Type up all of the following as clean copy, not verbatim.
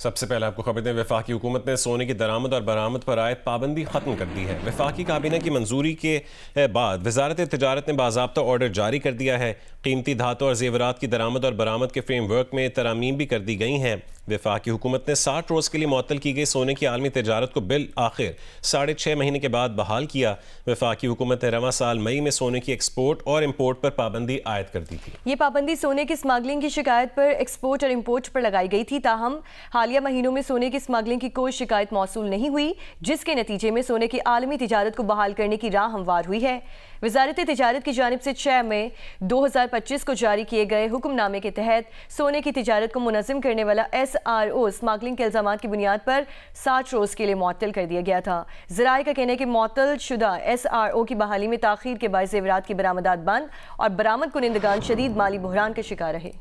सबसे पहले आपको खबर दें, वफाकी हुकूमत ने सोने की दरामद और बरामद पर आयद पाबंदी खत्म कर दी है। वफाकी काबीना की मंजूरी के बाद वजारत तिजारत ने बाज़ाब्ता ऑर्डर जारी कर दिया है। कीमती धातु और जेवरात की दरामद और बरामद के फ्रेमवर्क में तरामीम भी कर दी गई हैं। वफाकी हुकूमत ने 60 रोज़ के लिए मुअत्तल की गई सोने की आलमी तिजारत को बिल आखिर 6.5 महीने के बाद बहाल किया। वफाकी हुकूमत ने रवां साल मई में सोने की एक्सपोर्ट और इम्पोर्ट पर पाबंदी आयद कर दी थी। ये पाबंदी सोने की स्मगलिंग की शिकायत पर एक्सपोर्ट और इम्पोर्ट पर लगाई गई थी। ताहम हालिया महीनों में सोने की स्मगलिंग की कोई शिकायत मौसूल नहीं हुई, जिसके नतीजे में सोने की आलमी तिजारत को बहाल करने की राह हमवार हुई है। वजारत तिजारत की जानिब से 6 मई 2025 को जारी किए गए हुक्मनामे के तहत सोने की तिजारत को मुनज़्ज़म करने वाला SRO स्मगलिंग के इल्ज़ामात की बुनियाद पर 60 रोज़ के लिए मुअत्तल कर दिया गया था। ज़राए का कहना है कि मुअत्तल शुदा SRO की बहाली में ताख़ीर के बायस ज़ेवरात की बरामदात बंद और बरामद कुनिंदगान शदीद माली बहरान का शिकार रहे।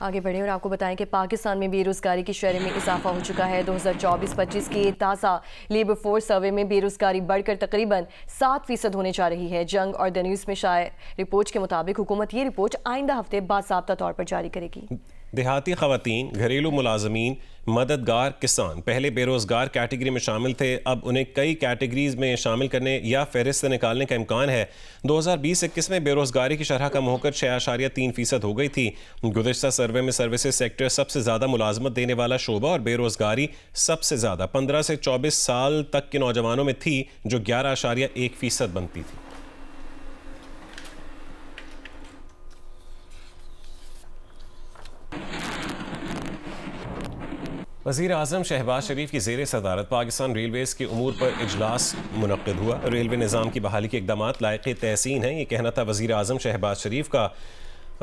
आगे बढ़े और आपको बताएं कि पाकिस्तान में बेरोजगारी की शरह में इजाफा हो चुका है। 2024-25 के ताज़ा लेबर फोर्स सर्वे में बेरोजगारी बढ़कर तकरीबन 7% होने जा रही है। जंग और द न्यूज़ में शाये रिपोर्ट के मुताबिक हुकूमत ये रिपोर्ट आइंदा हफ्ते बाज़ाब्ता तौर पर जारी करेगी। देहाती ख़वातीन, घरेलू मुलाजमीन, मददगार किसान पहले बेरोज़गार कैटेगरी में शामिल थे, अब उन्हें कई कैटेगरीज में शामिल करने या फहरिस्त से निकालने का इम्कान है। 2020-21 में बेरोज़गारी की शरह कम होकर 6.3% हो गई थी। गुज़िश्ता सर्वे में सर्विसेज सेक्टर सबसे ज़्यादा मुलाजमत देने वाला शोबा और बेरोज़गारी सबसे ज़्यादा 15 से 24 साल तक के नौजवानों में थी, जो 11.1% बनती थी। वज़ीर आज़म शहबाज शरीफ की ज़ेर सदारत पाकिस्तान रेलवेज़ के उमूर पर इजलास मुनक़्क़िद हुआ। रेलवे निज़ाम की बहाली के इक़दामात लायक़ तहसीन हैं, ये कहना था वज़ीर आज़म शहबाज शरीफ का।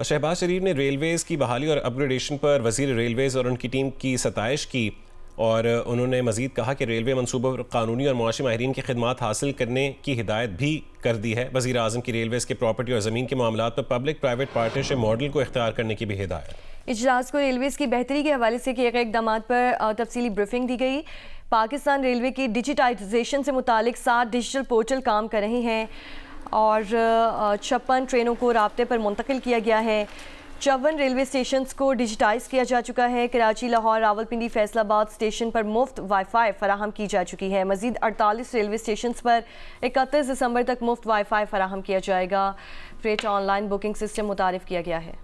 शहबाज शरीफ ने रेलवेज़ की बहाली और अपग्रेडेशन पर वज़ीर रेलवेज़ और उनकी टीम की सताइश की और उन्होंने मज़ीद कहा कि रेलवे मनसूबों पर कानूनी और मुआशी माहिरीन की खिदमात हासिल करने की हिदायत भी कर दी है। वज़ीर आज़म की रेलवेज़ के प्रॉपर्टी और ज़मीन के मामलात पर पब्लिक प्राइवेट पार्टनरशिप मॉडल को इख्तियार करने की भी हिदायत। इजलास को रेलवेज़ की बेहतरी के हवाले से किए गए इक़दामात पर तफसीली ब्रीफिंग दी गई। पाकिस्तान रेलवे की डिजिटाइजेशन से मुतालिक 7 डिजिटल पोर्टल काम कर रहे हैं और 56 ट्रेनों को राब्ते पर मुंतकिल किया गया है। 54 रेलवे स्टेशन को डिजिटाइज किया जा चुका है। कराची, लाहौर, रावलपिंडी, फैसलाबाद स्टेशन पर मुफ्त वाईफाई फराहम की जा चुकी है। मजीद 48 रेलवे स्टेशन पर 31 दिसंबर तक मुफ्त वाईफाई फराहम किया जाएगा। फ्रेट ऑनलाइन बुकिंग सिस्टम मुतारिफ किया गया है।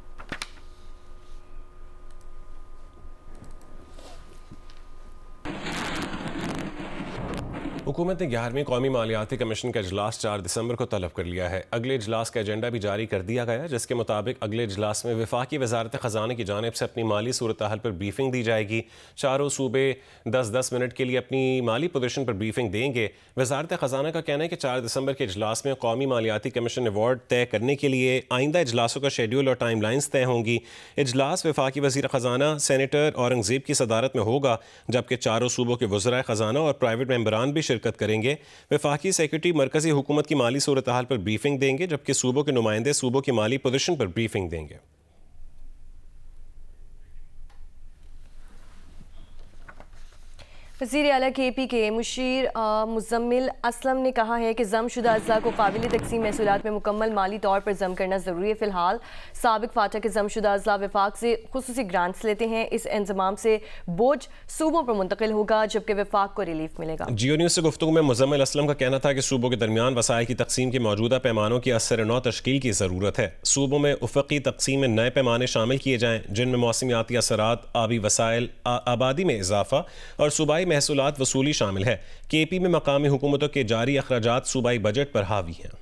हुकूमत ने 11वें कौमी मालियाती कमीशन का इजलास 4 दिसंबर को तलब कर लिया है। अगले इजलास का एजेंडा भी जारी कर दिया गया, जिसके मुताबिक अगले इजलास में वफाकी वजारत ख़जाने की जानिब से अपनी माली सूरत हाल पर ब्रीफिंग दी जाएगी। चारों सूबे 10-10 मिनट के लिए अपनी माली पोजीशन पर ब्रीफिंग देंगे। वजारत ख़जाना का कहना है कि 4 दिसंबर के इजलास में कौमी मालियाती कमीशन अवार्ड तय करने के लिए आइंदा इजलासों का शेड्यूल और टाइम लाइन्स तय होंगी। इजलास वफाकी वज़ीर ख़जाना सेनेटर औरंगज़ेब की सदारत में होगा, जबकि चारों सूबों के वज़राए ख़जाना और प्राइवेट मेंबरान भी शिरकत करेंगे। वफाकी सेक्रेटरी मरकजी हुकूमत की माली सूरत हाल पर ब्रीफिंग देंगे, जबकि सूबों के नुमाइंदे सूबों की माली पोजीशन पर ब्रीफिंग देंगे। वज़ीर आला KP के मुशीर मुज़म्मिल असलम ने कहा है कि ज़मशुदा अज़्ज़ा को काबिल तक़सीम महसूलात में मुकम्मल माली तौर पर ज़म करना ज़रूरी है। फ़िलहाल साबिक़ फाटा के ज़मशुदा अज़्ज़ा वफाक से खुसूसी ग्रांट्स लेते हैं। इस इंतज़ाम से बोझ सूबों पर मुंतकिल होगा, जबकि वफाक को रिलीफ मिलेगा। जियो न्यूज़ से गुफ्तगू में मुज़म्मिल असलम का कहना था कि सूबों के दरमियान वसाइल की तकसीम के मौजूदा पैमानों की असर नौ तश्कील की ज़रूरत है। सूबों में उफ़क़ी तकसीम में नए पैमाने शामिल किए जाएँ, जिनमें मौसमियाती असरात, आबी वसाइल, आबादी में इजाफा और सूबाई महसूलात वसूली शामिल है। KP में मकामी हुकूमतों के जारी अखराजात सूबाई बजट पर हावी हैं।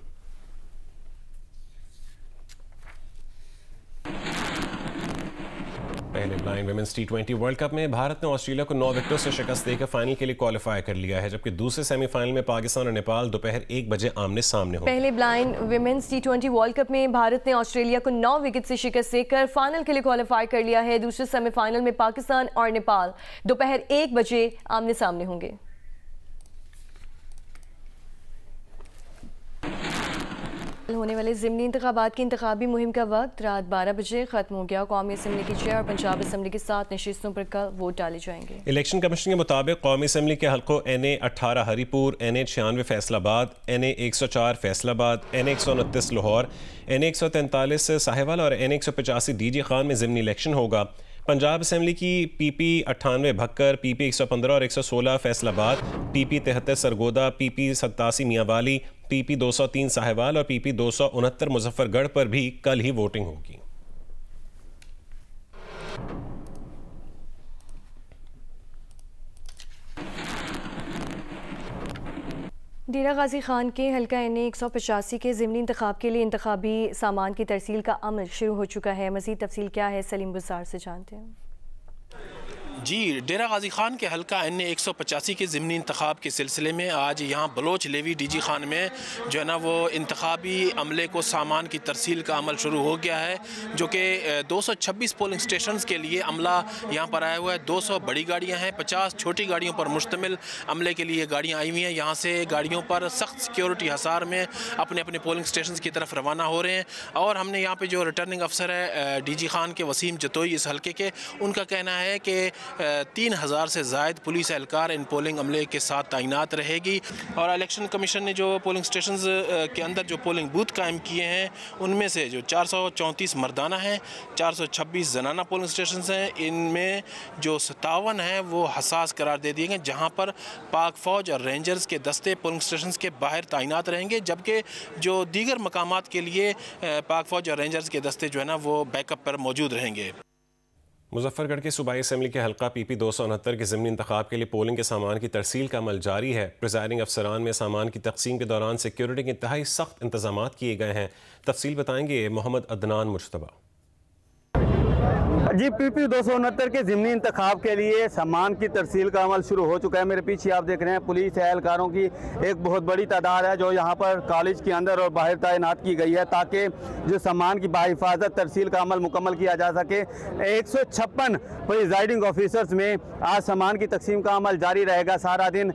पहले blind women's T20 world cup में भारत ने ऑस्ट्रेलिया को 9 विकेटों से शिकस्त देकर फाइनल के लिए क्वालिफाई कर लिया है, जबकि दूसरे सेमीफाइनल में पाकिस्तान और नेपाल दोपहर 1 बजे आमने सामने होंगे। पहले blind women's T20 world cup में भारत ने ऑस्ट्रेलिया को 9 विकेट से शिकस्त देकर फाइनल के लिए क्वालिफाई कर लिया है। दूसरे सेमीफाइनल में पाकिस्तान और नेपाल दोपहर 1 बजे आमने सामने होंगे। कल होने वाले ज़िमनी इंतखाबात की इंतखाबी मुहिम का वक्त रात 12 बजे ख़त्म हो गया। कौमी असम्बली की 6 और पंजाब असम्बली की 7 नशिस्तों पर कल वोट डाले जाएंगे। इलेक्शन कमीशन के मुताबिक कौमी असम्बली के हल्कों NA 18 Haripur, NA 96 Faisalabad, NA 104 Faisalabad, NA 129 Lahore, NA 143 Sahiwal और NA 185 DG खान में ज़िमनी इलेक्शन होगा। पंजाब असम्बली की PP 98 भक्कर, PP 115 और 116 Faisalabad, PP 73 Sargodha, PP 87 Mianwali, PP 203 Sahiwal और PP 269 मुजफ्फरगढ़ पर भी कल ही वोटिंग होगी। डेरा गाजी खान के हल्का NA 185 के ज़िमनी इंतखाब के लिए इंतखाबी सामान की तरसील का अमल शुरू हो चुका है। मज़ीद तफसील क्या है, सलीम बुज़ार से जानते हैं। जी, डेरा गाजी खान के हल्का NA 185 के ज़िमनी इंतखाब के सिलसिले में आज यहाँ बलोच लेवी DG खान में जो है ना वो इंतखाबी अमले को सामान की तरसील का अमल शुरू हो गया है, जो कि 226 पोलिंग स्टेशन के लिए अमला यहाँ पर आया हुआ है। 200 बड़ी गाड़ियाँ हैं, 50 छोटी गाड़ियों पर मुश्तमिल अमले के लिए गाड़ियाँ आई हुई हैं। यहाँ से गाड़ियों पर सख्त सिक्योरिटी हसार में अपने अपने पोलिंग स्टेशन की तरफ रवाना हो रहे हैं। और हमने यहाँ पर जो रिटर्निंग अफसर है DG खान के वसीम जतोई इस हल्के के, उनका कहना है कि 3000 से ज़ायद पुलिस एहलकार इन पोलिंग अमले के साथ तैनात रहेगी। और इलेक्शन कमीशन ने जो पोलिंग स्टेशन के अंदर जो पोलिंग बूथ कायम किए हैं, उनमें से जो 434 मर्दाना हैं, 426 जनाना पोलिंग स्टेशन हैं, इनमें जो 57 हैं वो हसास करार दे दिए गए, जहाँ पर पाक फ़ौज और रेंजर्स के दस्ते पोलिंग स्टेशन के बाहर तैनात रहेंगे, जबकि जो दीगर मकामात के लिए पाक फ़ौज और रेंजर्स के दस्ते जो है ना वो बैकअप पर मौजूद रहेंगे। मुजफ्फरगढ़ के सूबाई असम्बली के हल्का PP 269 के ज़िमनी इंतखाब के लिए पोलिंग के सामान की तरसील का अमल जारी है। प्रिजाइडिंग अफसरान में सामान की तकसीम के दौरान सिक्योरिटी के इंतहाई सख्त इंतजाम किए गए हैं। तफसील बताएंगे मोहम्मद अदनान मुश्तबा। जी, PP 269 के ज़िमनी इंतखाब के लिए सामान की तरसील का अमल शुरू हो चुका है। मेरे पीछे आप देख रहे हैं पुलिस एहलकारों की एक बहुत बड़ी तादाद है जो यहाँ पर कॉलेज के अंदर और बाहर तैनात की गई है, ताकि जो सामान की बाहिफाजत तरसील का अमल मुकम्मल किया जा सके। 156 प्रिजाइडिंग ऑफिसर्स में आज सामान की तकसीम का अमल जारी रहेगा सारा दिन।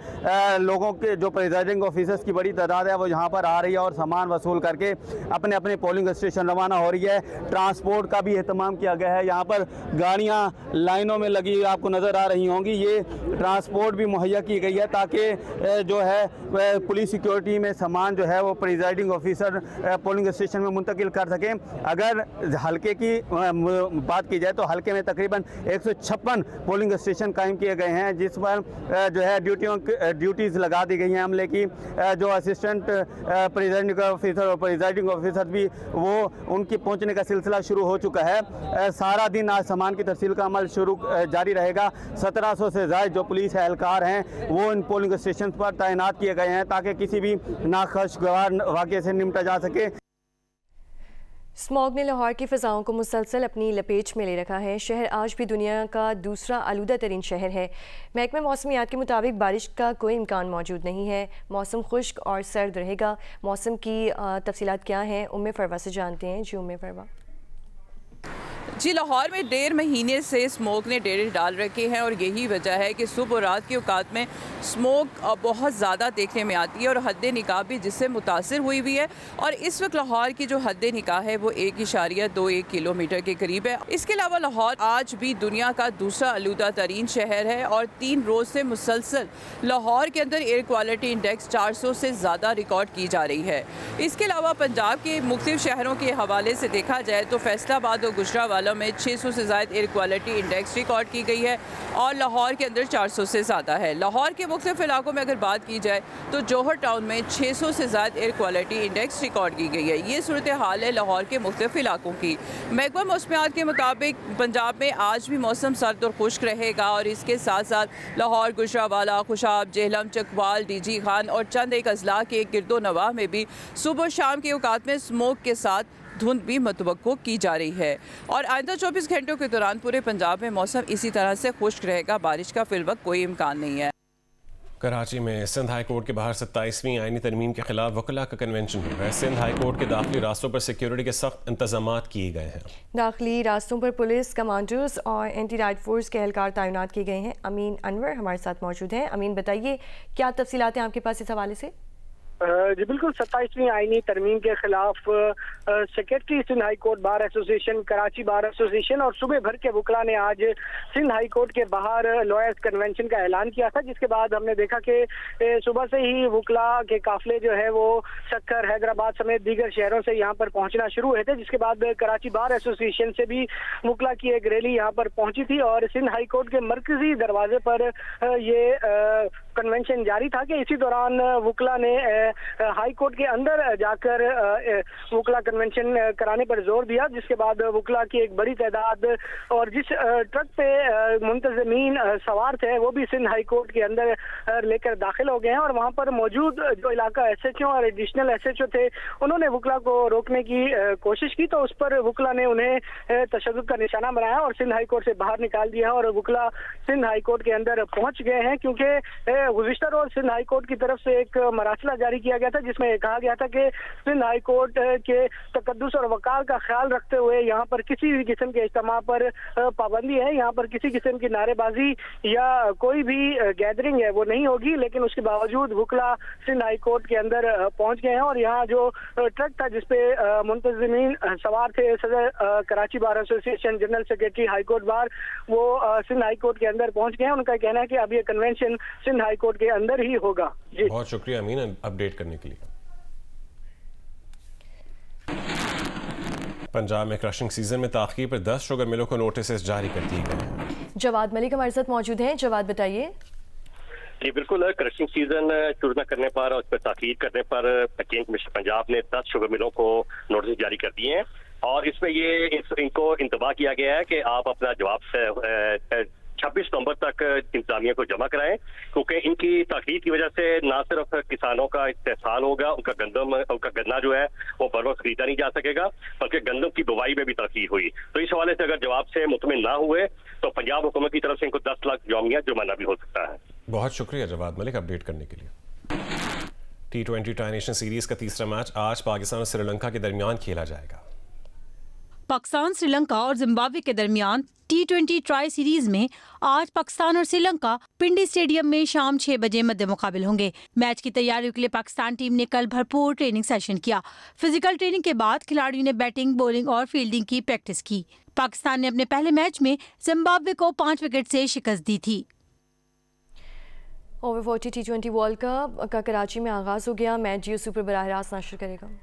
लोगों के जो प्रिजाइडिंग ऑफिसर्स की बड़ी तादाद है वो यहाँ पर आ रही है और सामान वसूल करके अपने अपने पोलिंग स्टेशन रवाना हो रही है। ट्रांसपोर्ट का भी एहतमाम किया गया है। यहाँ पर गाड़ियां लाइनों में लगी हुई आपको नज़र आ रही होंगी। ये ट्रांसपोर्ट भी मुहैया की गई है ताकि जो है पुलिस सिक्योरिटी में सामान जो है वो प्रिजाइडिंग ऑफिसर पोलिंग स्टेशन में मुंतकिल कर सकें। अगर हल्के की बात की जाए तो हल्के में तकरीबन 156 पोलिंग स्टेशन कायम किए गए हैं, जिस पर जो है ड्यूटीज़ लगा दी गई हैं अमले की। जो असिस्टेंट प्रिजाइडिंग ऑफिसर और प्रिजाइडिंग ऑफिसर भी वो उनकी पहुँचने का सिलसिला शुरू हो चुका है। सारा दिन आज सामान की तरसील का अमल जारी रहेगा। 1700 से ज़ायद जो पुलिस एहलकार हैं वो इन पोलिंग स्टेशन पर तैनात किए गए हैं ताकि किसी भी नाखुशगवार वाक़े से निपटा जा सके। स्मॉग ने लाहौर की फ़िज़ाओं को मुसलसल अपनी लपेट में ले रखा है। शहर आज भी दुनिया का दूसरा आलूदा तरीन शहर है। महकमा मौसमियात के मुताबिक बारिश का कोई इम्कान मौजूद नहीं है। मौसम खुश्क और सर्द रहेगा। मौसम की तफसीलात क्या हैं, उम्मे फरवा से जानते हैं। जी उम्मे फरवा। जी, लाहौर में 1.5 महीने से स्मोक ने डेरे डाल रखे हैं और यही वजह है कि सुबह और रात के औकात में स्मोक बहुत ज़्यादा देखने में आती है और हद निकाह भी जिससे मुतासिर हुई हुई है। और इस वक्त लाहौर की जो हद निकाह है वो 1.21 किलोमीटर के करीब है। इसके अलावा लाहौर आज भी दुनिया का दूसरा आलूदा तरीन शहर है और 3 रोज़ से मुसलसल लाहौर के अंदर एयर क्वालिटी इंडेक्स 400 से ज़्यादा रिकॉर्ड की जा रही है। इसके अलावा पंजाब के मुख्तलिफ शहरों के हवाले से देखा जाए तो फैसलाबाद और गुजरावाला में 600 से ज़्यादा एयर क्वालिटी इंडेक्स रिकॉर्ड की गई है और लाहौर के अंदर 400 से ज़्यादा है। लाहौर के मुख्तलिफ इलाकों में अगर बात की जाए तो जौहर टाउन में 600 से ज़्यादा एयर क्वालिटी इंडेक्स रिकॉर्ड की गई है। ये सूरत हाल है लाहौर के मुख्तलिफ इलाकों की। महकमा मौसमियात के मुताबिक पंजाब में आज भी मौसम सर्द और खुश्क रहेगा और इसके साथ साथ लाहौर, गुजरावाला, खुशाब, जेहलम, चकवाल, DG खान और चंद एक अजला के गिरदो नवाह में भी सुबह शाम के औकात में स्मोक के साथ धुंध भी मतवक्को की जा रही है। और आइंदा 24 घंटों के दौरान पूरे पंजाब में मौसम इसी तरह से खुश्क रहेगा। बारिश का फिलवक्त कोई इम्कान नहीं है। कराची में सिंध हाई कोर्ट के बाहर 27वीं आईनी तरमीम के खिलाफ वकला का कन्वेंशन हुआ है। सिंध हाई कोर्ट के दाखिली रास्तों पर सिक्योरिटी के सख्त इंतजाम किए गए हैं। दाखिली रास्तों पर पुलिस कमांडर्स और एंटी राइड फोर्स के एहलकार तैनात किए गए हैं। अमीन अनवर हमारे साथ मौजूद हैं। अमीन, बताइए क्या तफसीलात हैं आपके पास इस हवाले से? जी बिल्कुल, 27वीं आईनी तरमीम के खिलाफ secretary Sindh high court bar association, Karachi bar association और सूबे भर के वकला ने आज सिंध हाई कोर्ट के बाहर लॉयर्स कन्वेंशन का ऐलान किया था, जिसके बाद हमने देखा कि सुबह से ही वकला के काफिले जो है वो सक्कर, हैदराबाद समेत दीगर शहरों से यहाँ पर पहुंचना शुरू हुए थे, जिसके बाद कराची बार एसोसिएशन से भी वकला की एक रैली यहाँ पर पहुंची थी और सिंध हाई कोर्ट के मरकजी दरवाजे पर ये कन्वेंशन जारी था कि इसी दौरान वकला ने हाई कोर्ट के अंदर जाकर वकला कन्वेंशन कराने पर जोर दिया, जिसके बाद वकला की एक बड़ी तादाद और जिस ट्रक पे मुंतजमीन सवार थे वो भी सिंध हाई कोर्ट के अंदर लेकर दाखिल हो गए हैं और वहां पर मौजूद जो इलाका SHO और एडिशनल SHO थे उन्होंने वकला को रोकने की कोशिश की, तो उस पर वकला ने उन्हें तशद्दुद का निशाना बनाया और सिंध हाई कोर्ट से बाहर निकाल दिया और वकला सिंध हाई कोर्ट के अंदर पहुंच गए हैं, क्योंकि गुज़िश्ता रोज सिंध हाई कोर्ट की तरफ से एक मरासला जारी किया गया था जिसमें कहा गया था कि सिंध हाई कोर्ट के तकद्दुस और वकार का ख्याल रखते हुए यहाँ पर किसी भी किस्म के इज्तिमा पर पाबंदी है, यहाँ पर किसी किस्म की नारेबाजी या कोई भी गैदरिंग है वो नहीं होगी, लेकिन उसके बावजूद वकला सिंध हाई कोर्ट के अंदर पहुंच गए हैं और यहाँ जो ट्रक था जिसपे मुंतजमीन सवार थे, सदर Karachi bar association, general secretary high court bar, वो सिंध हाई कोर्ट के अंदर पहुंच गए हैं। उनका कहना है कि अब ये कन्वेंशन सिंध हाई कोर्ट के अंदर ही होगा। जी बहुत शुक्रिया अमीन अपडेट करने के लिए। पंजाब में क्रशिंग सीजन में ताख़ीर पर 10 शुगर मिलों को नोटिस जारी कर दिए गए हैं। जवाद मलिक हमारे साथ मौजूद हैं। जवाद बताइए। जी बिल्कुल, क्रशिंग सीजन शुरू न करने पर और उस पर ताख़ीर करने पर चीफ कमिश्नर पंजाब ने 10 शुगर मिलों को नोटिस जारी कर दिए हैं और इसमें इनको इंतबाह किया गया है कि आप अपना जवाब 26 नवंबर तक इंतजामिया को जमा कराएं, क्योंकि इनकी ताख़ीर की वजह से ना सिर्फ किसानों का इस्तेहसाल होगा, उनका गन्ना जो है वो बर वक्त खरीदा नहीं जा सकेगा, बल्कि गंदम की बुवाई में भी ताख़ीर हुई। तो इस हवाले से अगर जवाब से मुतमिन ना हुए तो पंजाब हुकूमत की तरफ से इनको 10 लाख जामिया जुर्माना भी हो सकता है। बहुत शुक्रिया जवाद मलिक अपडेट करने के लिए। T20 ट्राई नेशन सीरीज का तीसरा मैच आज पाकिस्तान और श्रीलंका के दरमियान खेला जाएगा। पाकिस्तान, श्रीलंका और जिम्बाब्वे के दरमियान T20 ट्राई सीरीज में आज पाकिस्तान और श्रीलंका पिंडी स्टेडियम में शाम 6 बजे मध्य मुकाबिल होंगे। मैच की तैयारियों के लिए पाकिस्तान टीम ने कल भरपूर ट्रेनिंग सेशन किया। फिजिकल ट्रेनिंग के बाद खिलाड़ियों ने बैटिंग, बॉलिंग और फील्डिंग की प्रैक्टिस की। पाकिस्तान ने अपने पहले मैच में जिम्बाब्वे को 5 विकेट से शिकस्त दी थी। ओवर 40 T20 वर्ल्ड कप का कराची में आगाज हो गया। मैच जियो सुपर बराह रास्त नशर करेगा।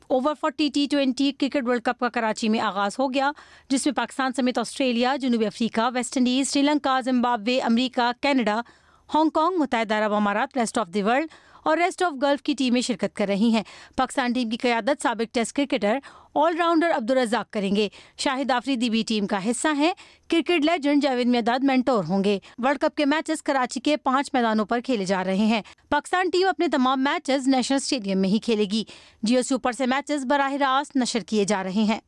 Over 40 T20 cricket world cup का कराची में आगाज हो गया, जिसमें पाकिस्तान समेत ऑस्ट्रेलिया, जनूबी Africa, West Indies, Sri Lanka, Zimbabwe, America, Canada, Hong Kong, मुत्तहिदा अरब अमारात, रेस्ट ऑफ द वर्ल्ड और रेस्ट ऑफ गल्फ की टीमें शिरकत कर रही हैं। पाकिस्तान टीम की क़यादत साबिक test cricketer allrounder Abdul Razzaq करेंगे। शाहिद आफरीदी भी टीम का हिस्सा हैं। Cricket legend Javed Miandad mentor होंगे। वर्ल्ड कप के मैचेस कराची के 5 मैदानों पर खेले जा रहे हैं। पाकिस्तान टीम अपने तमाम मैचेस नेशनल स्टेडियम में ही खेलेगी। जियो सुपर से मैचेस बराह रास्त नशर किए जा रहे हैं।